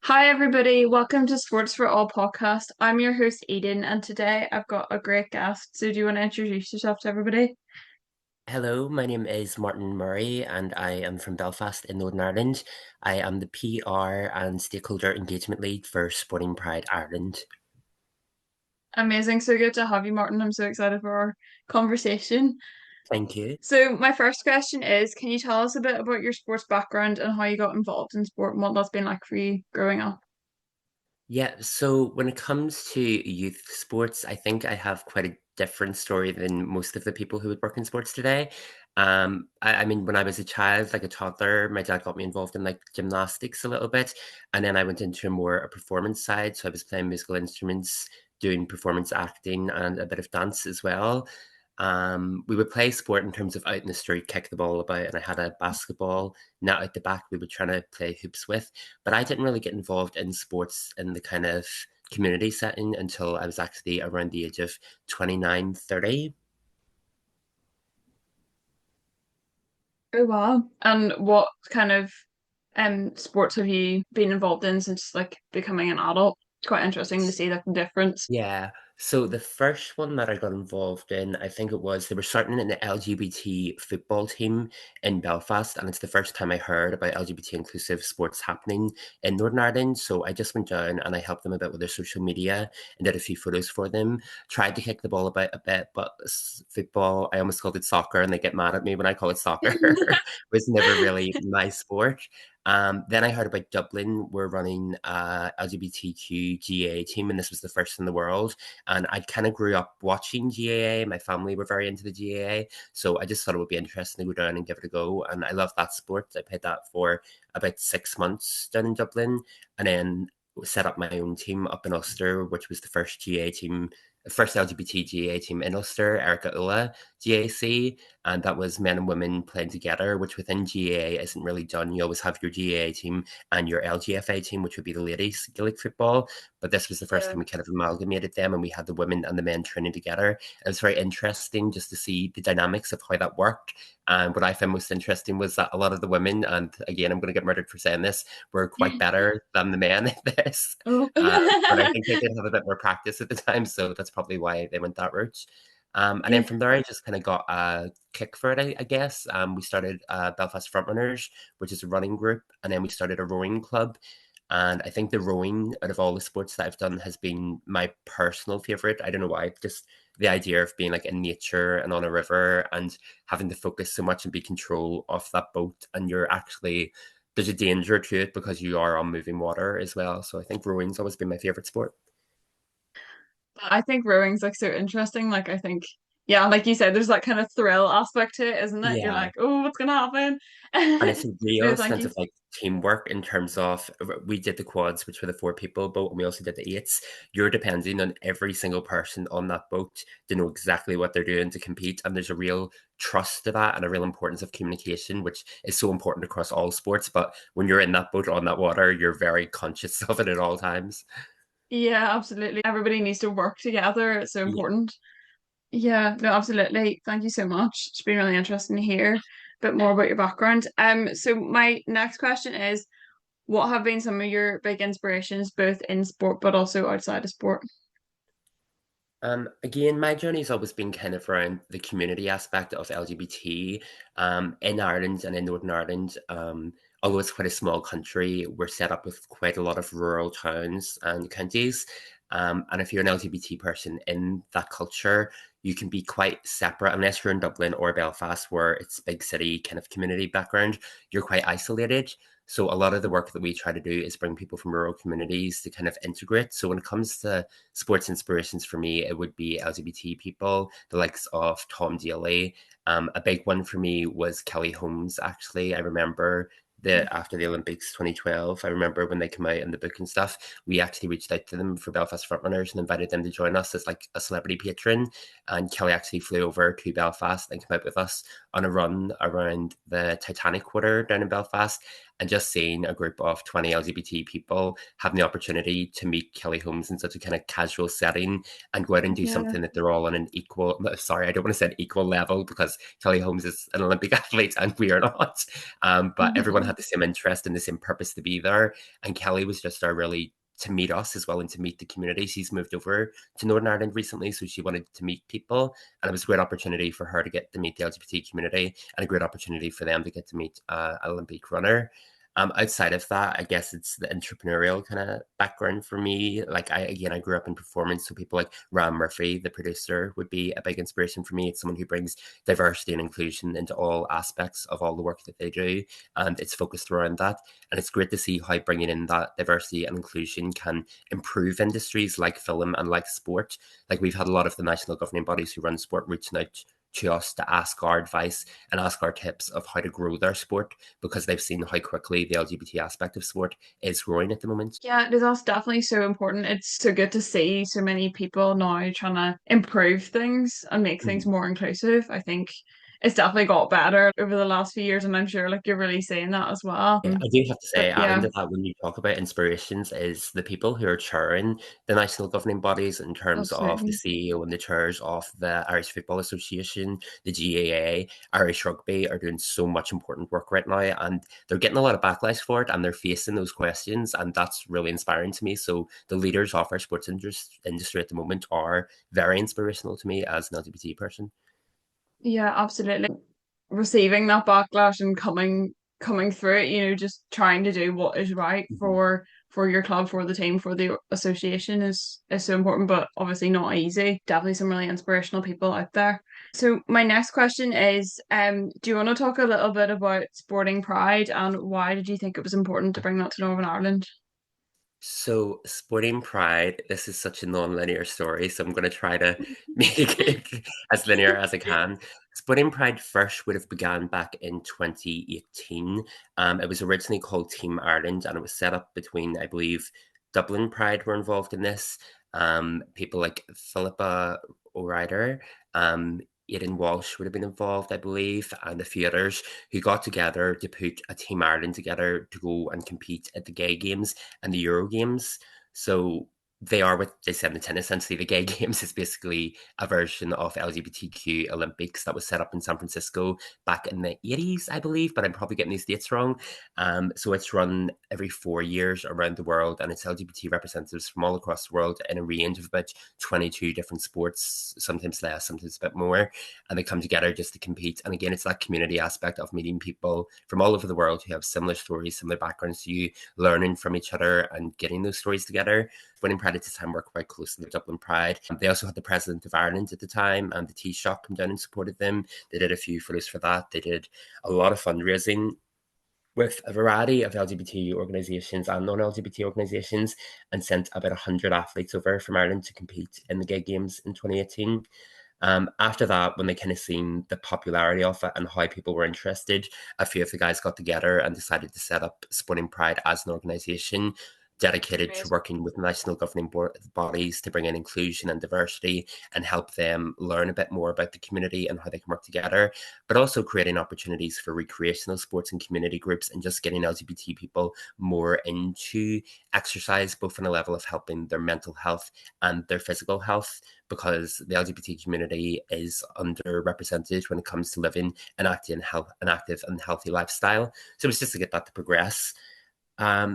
Hi, everybody. Welcome to Sports for All podcast. I'm your host, Eden, and today I've got a great guest. So, do you want to introduce yourself to everybody? Hello, my name is Martin Murray and I am from Belfast in Northern Ireland. I am the PR and Stakeholder Engagement Lead for Sporting Pride Ireland. Amazing. So good to have you, Martin. I'm so excited for our conversation. Thank you. So, my first question is, can you tell us a bit about your sports background and how you got involved in sport and what that's been like for you growing up? Yeah, so when it comes to youth sports, I think I have quite a different story than most of the people who would work in sports today. I mean, when I was a child, like a toddler, my dad got me involved in like gymnastics a little bit, and then I went into more a performance side. So I was playing musical instruments, doing performance acting, and a bit of dance as well. We would play sport in terms of out in the street, kick the ball about, and I had a basketball net out the back we were trying to play hoops with. But I didn't really get involved in sports in the kind of community setting until I was actually around the age of 29, 30. Oh, wow. And what kind of sports have you been involved in since like becoming an adult? It's quite interesting to see like the difference. Yeah. So the first one that I got involved in, I think it was they were starting an LGBT football team in Belfast, and it's the first time I heard about LGBT inclusive sports happening in Northern Ireland. So I just went down and I helped them a bit with their social media and did a few photos for them. Tried to kick the ball about a bit, but football, I almost called it soccer, and they get mad at me when I call it soccer. Was never really my sport. Then I heard about Dublin were running a LGBTQ GAA team, and this was the first in the world. And I kind of grew up watching GAA. My family were very into the GAA, so I just thought it would be interesting to go down and give it a go. And I love that sport. I played that for about 6 months down in Dublin, and then set up my own team up in Ulster, which was the first GAA team. First LGBT GAA team in Ulster, Erica Ula GAC, and that was men and women playing together, which within GAA isn't really done. You always have your GAA team and your LGFA team, which would be the ladies Gaelic football. But this was the first Yeah. time we kind of amalgamated them, and we had the women and the men training together. It was very interesting just to see the dynamics of how that worked. And what I found most interesting was that a lot of the women, and again, I'm going to get murdered for saying this, were quite better than the men at this. Oh. But I think they did have a bit more practice at the time, so that's probably why they went that route. And then Yeah. from there, I just kind of got a kick for it, I guess. We started Belfast Frontrunners, which is a running group, and then we started a rowing club. And I think the rowing, out of all the sports that I've done, has been my personal favorite. I don't know why, just the idea of being like in nature and on a river and having to focus so much and be control of that boat, and you're actually there's a danger to it because you are on moving water as well. So I think rowing's always been my favorite sport. I think rowing's like so interesting. Like I think, yeah, like you said, there's that kind of thrill aspect to it, isn't it? You're Yeah. like, oh, what's gonna happen? And it's a No, real thank sense you. of like teamwork in terms of we did the quads, which were the four people boat, and we also did the eights. You're depending on every single person on that boat to know exactly what they're doing to compete. And there's a real trust to that and a real importance of communication, which is so important across all sports. But when you're in that boat or on that water, you're very conscious of it at all times. Yeah, absolutely. Everybody needs to work together. It's so Yeah. important. Yeah, no, absolutely. Thank you so much. It's been really interesting to hear a bit more about your background. So my next question is, what have been some of your big inspirations, both in sport but also outside of sport? Again, my journey's always been kind of around the community aspect of LGBT in Ireland and in Northern Ireland. Although it's quite a small country, we're set up with quite a lot of rural towns and counties. And if you're an LGBT person in that culture, you can be quite separate unless you're in Dublin or Belfast, where it's big city kind of community background. You're quite isolated. So a lot of the work that we try to do is bring people from rural communities to kind of integrate. So when it comes to sports inspirations for me, it would be LGBT people, the likes of Tom Daly. A big one for me was Kelly Holmes, actually. I remember after the Olympics 2012, I remember when they came out in the book and stuff, we actually reached out to them for Belfast Frontrunners and invited them to join us as like a celebrity patron. And Kelly actually flew over to Belfast and came out with us on a run around the Titanic Quarter down in Belfast. and just seeing a group of 20 LGBT people having the opportunity to meet Kelly Holmes in such a kind of casual setting and go out and do Yeah. something that they're all on an equal, sorry, I don't want to say an equal level because Kelly Holmes is an Olympic athlete and we are not. But everyone had the same interest and the same purpose to be there. And Kelly was just there really to meet us as well and to meet the community. She's moved over to Northern Ireland recently, so she wanted to meet people. And it was a great opportunity for her to get to meet the LGBT community and a great opportunity for them to get to meet an Olympic runner. Outside of that, I guess it's the entrepreneurial kind of background for me. Like I grew up in performance, so people like Ram Murphy, the producer, would be a big inspiration for me. It's someone who brings diversity and inclusion into all aspects of all the work that they do, and it's focused around that. And it's great to see how bringing in that diversity and inclusion can improve industries like film and like sport. Like we've had a lot of the national governing bodies who run sport reaching out to us to ask our advice and ask our tips of how to grow their sport because they've seen how quickly the LGBT aspect of sport is growing at the moment. Yeah, that's definitely so important. It's so good to see so many people now trying to improve things and make things Mhm. more inclusive. I think it's definitely got better over the last few years, and I'm sure like you're really seeing that as well. Yeah, I do have to But say, adding yeah, to that, when you talk about inspirations, is the people who are chairing the national governing bodies in terms of the absolutely. CEO and the chairs of the Irish Football Association, the GAA, Irish Rugby are doing so much important work right now, and they're getting a lot of backlash for it, and they're facing those questions, and that's really inspiring to me. So the leaders of our sports industry at the moment are very inspirational to me as an LGBT person. Yeah, absolutely. Receiving that backlash and coming through it, just trying to do what is right Mhm. for your club, for the team, for the association is so important, but obviously not easy. Definitely some really inspirational people out there. So my next question is, do you want to talk a little bit about sporting pride and why did you think it was important to bring that to Northern Ireland? So, Sporting Pride, this is such a non-linear story, so I'm going to try to make it as linear as I can. Sporting Pride first would have begun back in 2018. It was originally called Team Ireland, and it was set up between, I believe, Dublin Pride were involved in this. People like Philippa O'Rider, Aidan Walsh would have been involved, I believe, and a few others who got together to put a Team Ireland together to go and compete at the Gay Games and the Euro Games. So they are what they said in the tin. Essentially, the Gay Games is basically a version of LGBTQ Olympics that was set up in San Francisco back in the 80s, I believe, but I'm probably getting these dates wrong. So it's run every 4 years around the world, and it's LGBT representatives from all across the world in a range of about 22 different sports, sometimes less, sometimes a bit more. And they come together just to compete. And again, it's that community aspect of meeting people from all over the world who have similar stories, similar backgrounds to you, learning from each other and getting those stories together. Winning Pride at the time worked quite closely with Dublin Pride. They also had the president of Ireland at the time and the Taoiseach come down and supported them. They did a few photos for that. They did a lot of fundraising with a variety of LGBT organisations and non-LGBT organisations and sent about 100 athletes over from Ireland to compete in the Gay Games in 2018. After that, when they kind of seen the popularity of it and how people were interested, a few of the guys got together and decided to set up Sporting Pride as an organisation dedicated to Amazing. working with national governing bodies to bring in inclusion and diversity and help them learn a bit more about the community and how they can work together, but also creating opportunities for recreational sports and community groups and just getting LGBT people more into exercise, both on a level of helping their mental health and their physical health, because the LGBT community is underrepresented when it comes to living an active and healthy lifestyle. So it's just to get that to progress.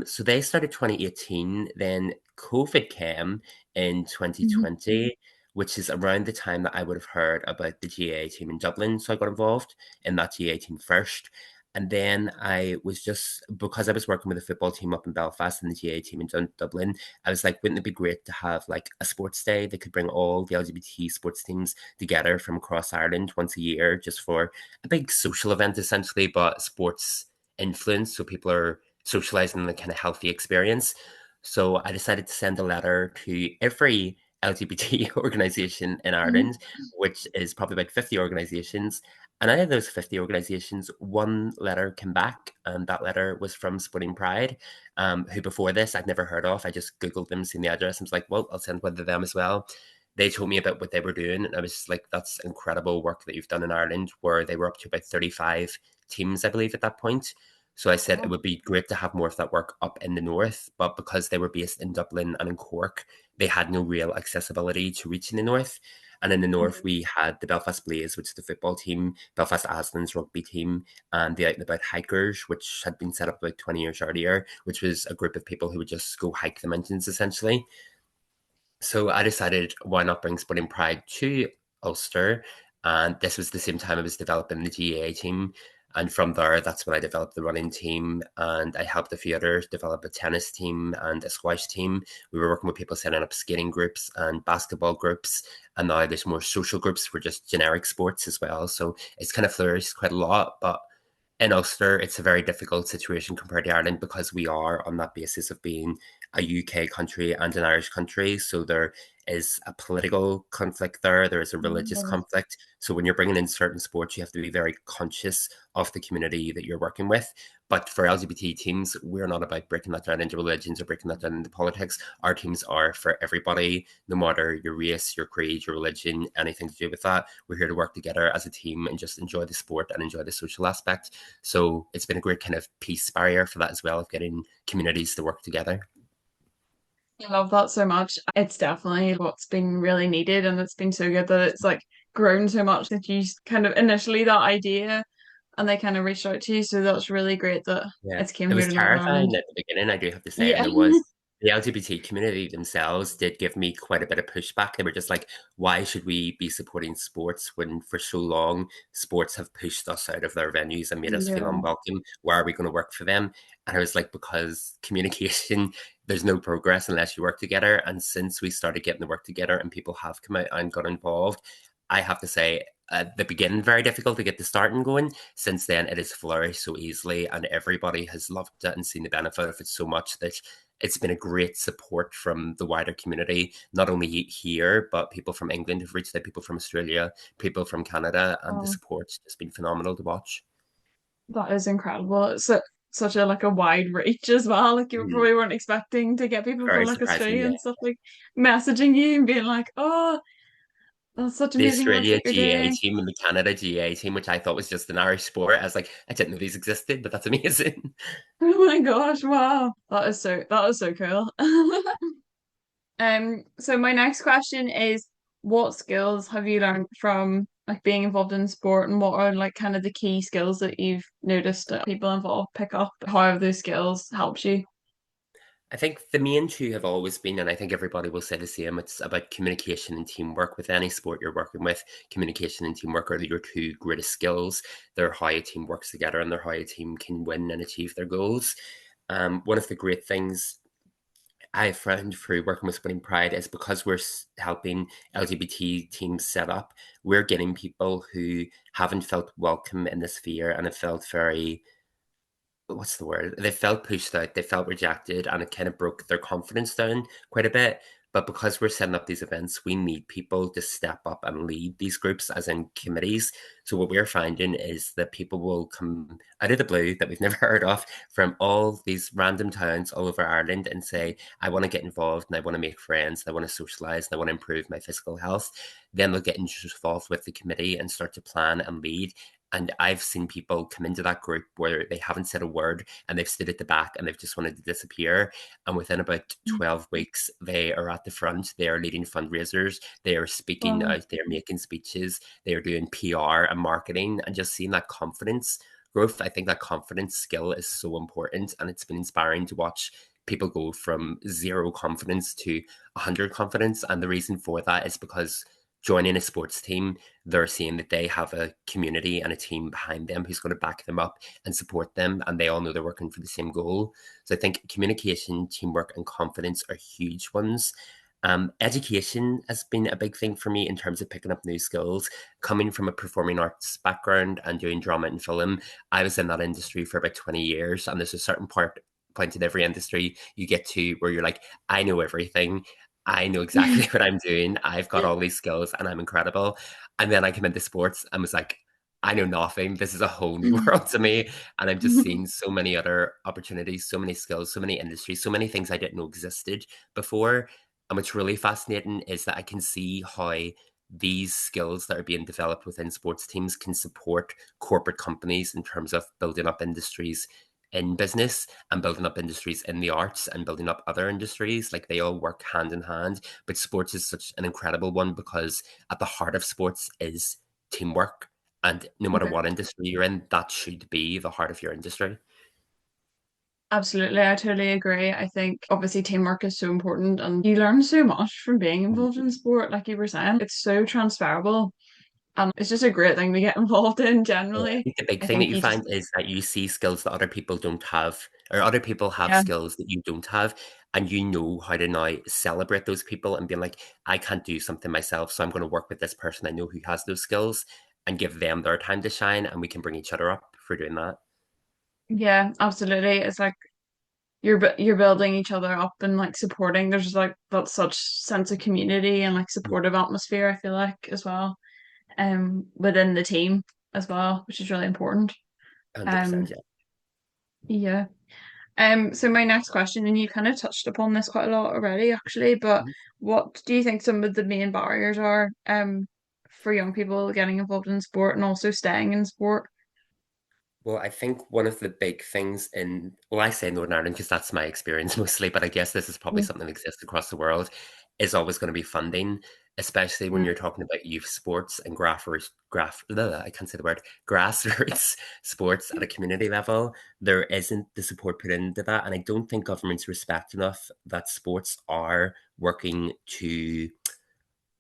So they started 2018, then COVID came in Mhm. 2020, which is around the time that I would have heard about the GAA team in Dublin. So I got involved in that GAA team first. And then I was just, because I was working with a football team up in Belfast and the GAA team in Dublin, I was like, wouldn't it be great to have like a sports day that could bring all the LGBT sports teams together from across Ireland once a year, just for a big social event essentially, but sports influence. So people are socializing in a kind of healthy experience. So I decided to send a letter to every LGBT organization in Mhm. Ireland, which is probably about 50 organizations. And out of those 50 organizations, one letter came back, and that letter was from Sporting Pride, who before this I'd never heard of. I just Googled them, seen the address, and was like, well, I'll send one to them as well. They told me about what they were doing, and I was just like, that's incredible work that you've done in Ireland, where they were up to about 35 teams, I believe, at that point. So I said it Oh, would be great to have more of that work up in the north, but because they were based in Dublin and in Cork, they had no real accessibility to reaching the north. And in the north, mhm. we had the Belfast Blaze, which is the football team, Belfast Aslan's rugby team, and the Out and About Hikers, which had been set up about 20 years earlier, which was a group of people who would just go hike the mountains essentially. So I decided, why not bring Sporting Pride to Ulster? And this was the same time I was developing the GAA team. And from there, that's when I developed the running team. And I helped a few others develop a tennis team and a squash team. We were working with people setting up skating groups and basketball groups. And now there's more social groups for just generic sports as well. So it's kind of flourished quite a lot. But in Ulster, it's a very difficult situation compared to Ireland because we are on that basis of being a UK country and an Irish country. So there is a political conflict there. There is a religious Mhm. conflict. So when you're bringing in certain sports, you have to be very conscious of the community that you're working with. But for LGBT teams, we're not about breaking that down into religions or breaking that down into politics. Our teams are for everybody, no matter your race, your creed, your religion, anything to do with that. We're here to work together as a team and just enjoy the sport and enjoy the social aspect. So it's been a great kind of peace barrier for that as well, of getting communities to work together. I love that so much. It's definitely what's been really needed, and it's been so good that it's like grown so much that you kind of initially that idea and they kind of reached out to you. So that's really great that Yeah, it's came it here was to Northern Ireland. terrifying at the beginning, I do have to say, and Yeah. there was the LGBT community themselves did give me quite a bit of pushback. They were just like, why should we be supporting sports when for so long sports have pushed us out of their venues and made us feel Yeah. unwelcome? Why are we going to work for them? And I was like, because communication, there's no progress unless you work together. And since we started getting the work together and people have come out and got involved, I have to say, at the beginning, very difficult to get the starting going. Since then, it has flourished so easily, and everybody has loved it and seen the benefit of it so much that it's been a great support from the wider community, not only here, but people from England have reached out, people from Australia, people from Canada, and the Oh, support's just been phenomenal to watch. that is incredible. It's such a like a wide reach as well. Like you Mhm. probably weren't expecting to get people from Very like surprising, Australia yeah. and stuff like messaging you and being like, "Oh, that's such The amazing work Australia that you're GA doing." team and the Canada GA team, which I thought was just an Irish sport. I was like, I didn't know these existed, but that's amazing. Oh my gosh, wow. That is so cool. So my next question is, what skills have you learned from like being involved in sport, and what are like kind of the key skills that you've noticed that people involved pick up? How have those skills helped you? I think the main two have always been, and I think everybody will say the same, it's about communication and teamwork. With any sport you're working with, communication and teamwork are your two greatest skills. They're how a team works together and they're how a team can win and achieve their goals. One of the great things I found through working with Spinning Pride is because we're helping LGBT teams set up, we're getting people who haven't felt welcome in the sphere and have felt very, what's the word? They felt pushed out, they felt rejected, and it kind of broke their confidence down quite a bit. But because we're setting up these events, we need people to step up and lead these groups, as in committees. So what we're finding is that people will come out of the blue that we've never heard of from all these random towns all over Ireland and say, I want to get involved and I want to make friends, and I want to socialize, and I want to improve my physical health. Then they'll get involved with the committee and start to plan and lead. And I've seen people come into that group where they haven't said a word and they've stood at the back and they've just wanted to disappear. And within about 12 weeks, they are at the front. They are leading fundraisers. They are speaking Wow. out. They're making speeches. They are doing PR and marketing, and just seeing that confidence growth. I think that confidence skill is so important. And it's been inspiring to watch people go from zero confidence to 100 confidence. And the reason for that is because joining a sports team, they're seeing that they have a community and a team behind them who's going to back them up and support them, and they all know they're working for the same goal. So I think communication, teamwork, and confidence are huge ones. Education has been a big thing for me in terms of picking up new skills. Coming from a performing arts background and doing drama and film, I was in that industry for about 20 years, and there's a certain point in every industry you get to where you're like, I know everything. I know exactly what I'm doing. I've got all these skills and I'm incredible. And then I came into sports and was like, I know nothing. This is a whole new world to me. And I'm just seeing so many other opportunities, so many skills, so many industries, so many things I didn't know existed before. And what's really fascinating is that I can see how these skills that are being developed within sports teams can support corporate companies in terms of building up industries in business and building up industries in the arts and building up other industries. Like they all work hand in hand. But sports is such an incredible one because at the heart of sports is teamwork. And no matter Okay. what industry you're in, that should be the heart of your industry. Absolutely, I totally agree. I think obviously teamwork is so important and you learn so much from being involved in sport, like you were saying. It's so transferable and it's just a great thing to get involved in Yeah, I generally. think the big I thing that think you you just, find is that you see skills that other people don't have, or other people have yeah, skills that you don't have, and you know how to now celebrate those people and be like, I can't do something myself, so I'm going to work with this person I know who has those skills and give them their time to shine, and we can bring each other up for doing that. yeah, absolutely. It's like you're building each other up and like supporting. There's like that such sense of community and like Yeah, supportive atmosphere, I feel like as well. Within the team as well, which is really important. 100%. Um Yeah. yeah. So my next question, and you kind of touched upon this quite a lot already, actually, but what do you think some of the main barriers are for young people getting involved in sport and also staying in sport? Well, I think one of the big things in, well, I say Northern Ireland because that's my experience mostly, but I guess this is probably Mm, something that exists across the world, is always going to be funding, especially when mm, you're talking about youth sports and I can't say the word, grassroots sports at a community level. There isn't the support put into that. And I don't think governments respect enough that sports are working to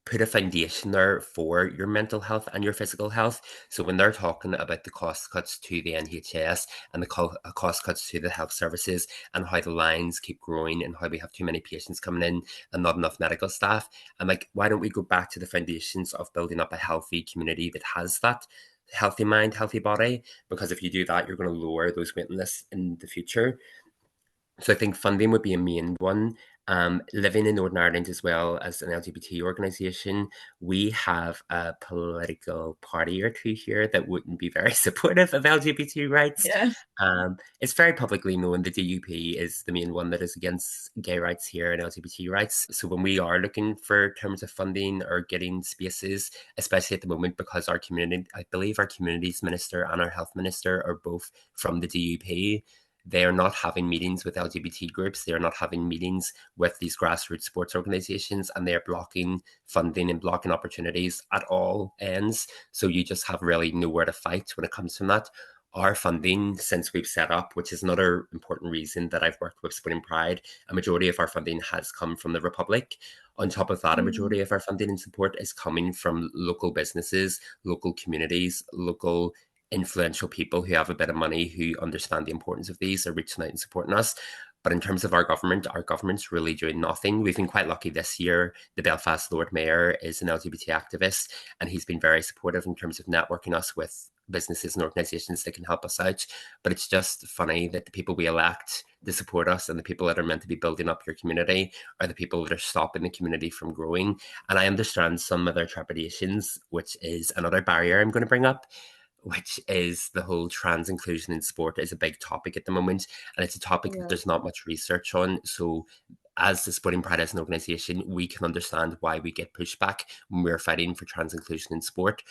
put a foundation there for your mental health and your physical health. So when they're talking about the cost cuts to the NHS and the cost cuts to the health services and how the lines keep growing and how we have too many patients coming in and not enough medical staff, I'm like, why don't we go back to the foundations of building up a healthy community that has that healthy mind, healthy body? Because if you do that, you're going to lower those waiting lists in the future. So I think funding would be a main one. Living in Northern Ireland as well as an LGBT organisation, we have a political party or two here that wouldn't be very supportive of LGBT rights. yeah. It's very publicly known the DUP is the main one that is against gay rights here and LGBT rights. So when we are looking for terms of funding or getting spaces, especially at the moment, because our community, I believe our communities minister and our health minister are both from the DUP, they are not having meetings with LGBT groups. They are not having meetings with these grassroots sports organizations, and they are blocking funding and blocking opportunities at all ends. So you just have really nowhere to fight when it comes from that. Our funding, since we've set up, which is another important reason that I've worked with Sporting Pride, a majority of our funding has come from the Republic. On top of that, a Mm, majority of our funding and support is coming from local businesses, local communities, local influential people who have a bit of money who understand the importance of these are reaching out and supporting us. But in terms of our government's really doing nothing. We've been quite lucky this year. The Belfast Lord Mayor is an LGBT activist, and he's been very supportive in terms of networking us with businesses and organizations that can help us out. But it's just funny that the people we elect to support us and the people that are meant to be building up your community are the people that are stopping the community from growing. And I understand some of their trepidations, which is another barrier I'm going to bring up, which is the whole trans inclusion in sport is a big topic at the moment, and it's a topic that yeah. there's not much research on. So as the Sporting Pride as an organisation, we can understand why we get pushback when we're fighting for trans inclusion in sport.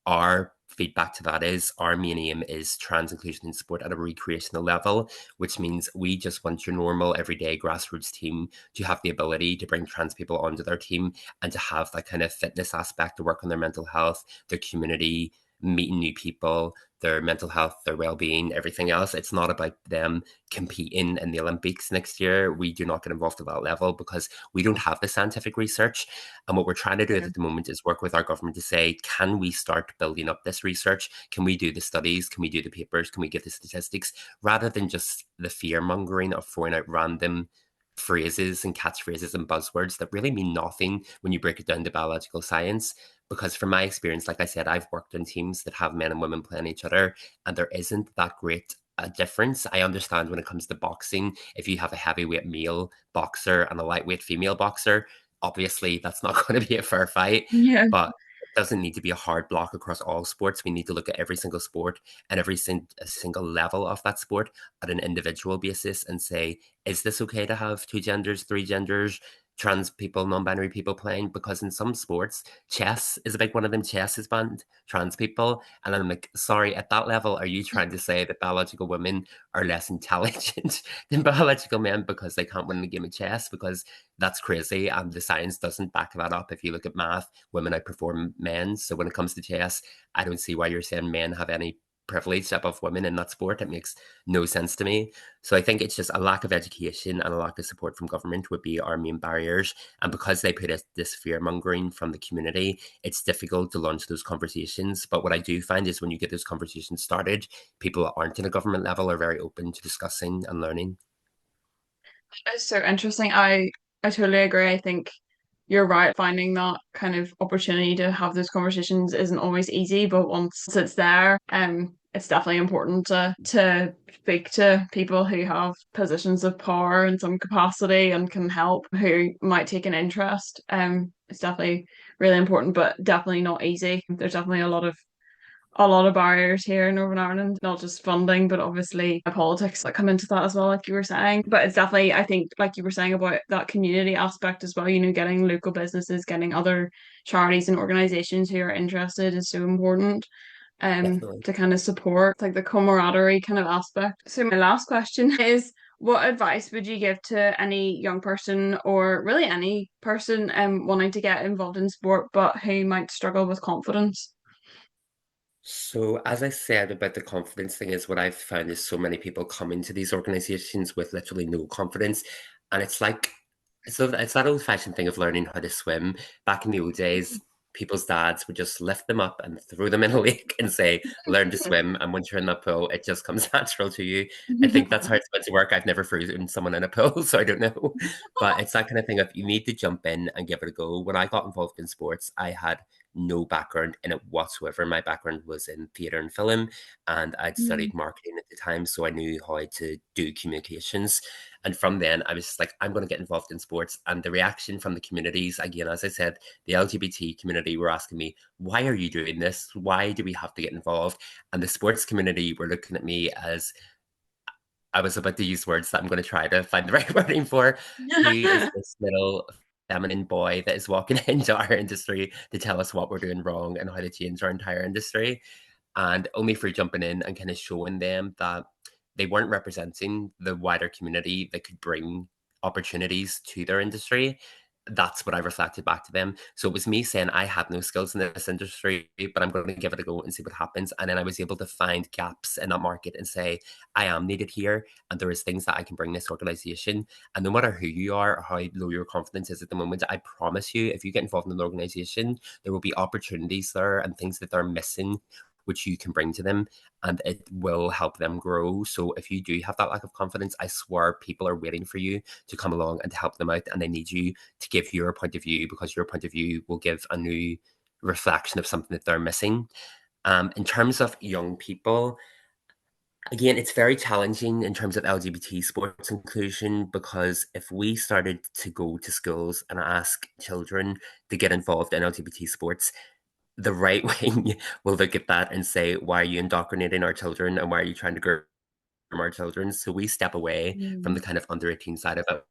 Our feedback to that is our main aim is trans inclusion in sport at a recreational level, which means we just want your normal everyday grassroots team to have the ability to bring trans people onto their team and to have that kind of fitness aspect to work on their mental health, their community, meeting new people, their mental health, their well-being, everything else. It's not about them competing in the Olympics next year. We do not get involved at that level because we don't have the scientific research. And what we're trying to do Yeah. at the moment is work with our government to say, can we start building up this research? Can we do the studies? Can we do the papers? Can we get the statistics? Rather than just the fear mongering of throwing out random phrases and catchphrases and buzzwords that really mean nothing when you break it down to biological science. Because from my experience, like I said, I've worked in teams that have men and women playing each other, and there isn't that great a difference. I understand when it comes to boxing, if you have a heavyweight male boxer and a lightweight female boxer, obviously that's not going to be a fair fight, Yeah. but it doesn't need to be a hard block across all sports. We need to look at every single sport and every single level of that sport at an individual basis and say, is this okay to have two genders, three genders, trans people, non-binary people playing, because in some sports, chess is a big one of them. Chess is banned trans people. And I'm like, sorry, at that level, are you trying to say that biological women are less intelligent than biological men because they can't win the game of chess? Because that's crazy. And the science doesn't back that up. If you look at math, women outperform men. So when it comes to chess, I don't see why you're saying men have any privilege above women in that sport. It makes no sense to me. So I think it's just a lack of education and a lack of support from government would be our main barriers. And because they put this fear mongering from the community, it's difficult to launch those conversations. But what I do find is when you get those conversations started, people that aren't in a government level are very open to discussing and learning. It's so interesting. I totally agree. I think you're right. Finding that kind of opportunity to have those conversations isn't always easy, but once it's there, it's definitely important to speak to people who have positions of power in some capacity and can help, who might take an interest. It's definitely really important, but definitely not easy. There's definitely a lot of barriers here in Northern Ireland, not just funding, but obviously politics that come into that as well, like you were saying. But it's definitely, I think, like you were saying about that community aspect as well, getting local businesses, getting other charities and organizations who are interested is so important Definitely. to kind of support like the camaraderie kind of aspect. So my last question is, what advice would you give to any young person or really any person wanting to get involved in sport but who might struggle with confidence? So, as I said about the confidence thing, is what I've found is so many people come into these organizations with literally no confidence. And it's like, so it's that old-fashioned thing of learning how to swim. Back in the old days, people's dads would just lift them up and throw them in a lake and say, learn to swim. And once you're in that pool, it just comes natural to you. I think that's how it's meant to work. I've never frozen someone in a pool, so I don't know. But it's that kind of thing of you need to jump in and give it a go. When I got involved in sports, I had no background in it whatsoever. My background was in theatre and film, and I'd Mm. studied marketing at the time, so I knew how to do communications. And from then, I was just like, I'm going to get involved in sports. And the reaction from the communities, again, as I said, the LGBT community were asking me, why are you doing this? Why do we have to get involved? And the sports community were looking at me as I was about to use words that I'm going to try to find the right wording for. Who is this little feminine boy that is walking into our industry to tell us what we're doing wrong and how to change our entire industry? And only for jumping in and kind of showing them that they weren't representing the wider community that could bring opportunities to their industry. That's what I reflected back to them. So it was me saying I had no skills in this industry, but I'm going to give it a go and see what happens. And then I was able to find gaps in that market and say, I am needed here, and there is things that I can bring this organization. And no matter who you are or how low your confidence is at the moment, I promise you, if you get involved in an organization, there will be opportunities there and things that they're missing which you can bring to them, and it will help them grow. So if you do have that lack of confidence, I swear people are waiting for you to come along and to help them out, and they need you to give your point of view, because your point of view will give a new reflection of something that they're missing. In terms of young people, again, it's very challenging in terms of LGBT sports inclusion, because if we started to go to schools and ask children to get involved in LGBT sports, the right wing will look at that and say, why are you indoctrinating our children and why are you trying to groom our children? So we step away from the Mm. kind of under 18 side of it.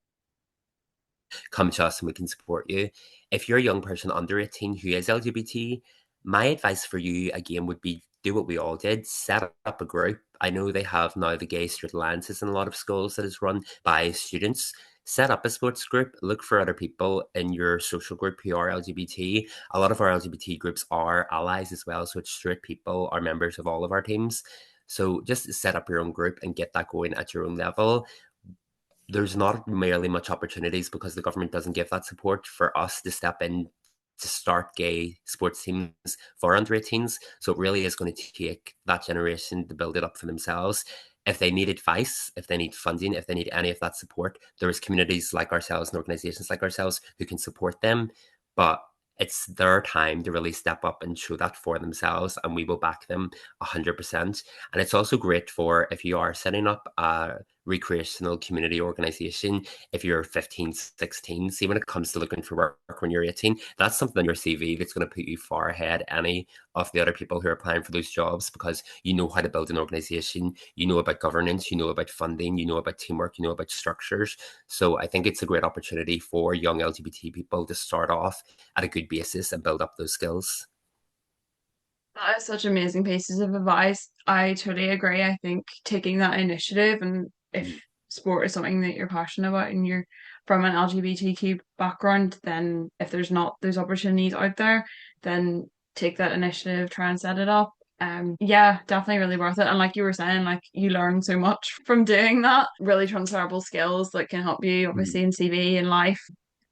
Come to us and we can support you. If you're a young person under 18 who is LGBT, my advice for you again would be do what we all did, set up a group. I know they have now the Gay Straight Alliances in a lot of schools that is run by students. Set up a sports group, look for other people in your social group who are LGBT. A lot of our LGBT groups are allies as well, so it's straight people are members of all of our teams. So just set up your own group and get that going at your own level. There's not merely much opportunities because the government doesn't give that support for us to step in to start gay sports teams for under 18s. So it really is going to take that generation to build it up for themselves. If they need advice, if they need funding, if they need any of that support, there is communities like ourselves and organizations like ourselves who can support them. But it's their time to really step up and show that for themselves, and we will back them 100%. And it's also great for if you are setting up a recreational community organisation if you're 15, 16. See, when it comes to looking for work when you're 18, that's something on your CV that's going to put you far ahead any of the other people who are applying for those jobs, because you know how to build an organisation, you know about governance, you know about funding, you know about teamwork, you know about structures. So I think it's a great opportunity for young LGBT people to start off at a good basis and build up those skills. That is such amazing pieces of advice. I totally agree. I think taking that initiative, and if Mm. sport is something that you're passionate about and you're from an LGBTQ background, then if there's not those opportunities out there, then take that initiative, try and set it up. Yeah, definitely really worth it. And like you were saying, like you learn so much from doing that, really transferable skills that can help you Mm. obviously in CV and life.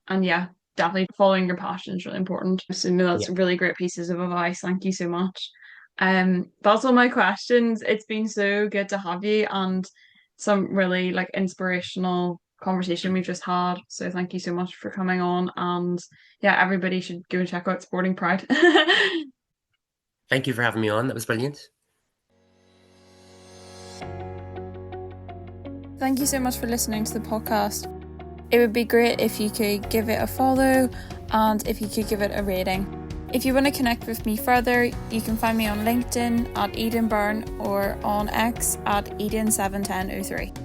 And yeah, definitely following your passion is really important. So no, Yeah. that's really great pieces of advice. Thank you so much. That's all my questions. It's been so good to have you, and some really like inspirational conversation we've just had. So thank you so much for coming on. And yeah, everybody should go and check out Sporting Pride. Thank you for having me on. That was brilliant. Thank you so much for listening to the podcast. It would be great if you could give it a follow and if you could give it a rating. If you want to connect with me further, you can find me on LinkedIn at Eden Byrne or on X at Eden71003.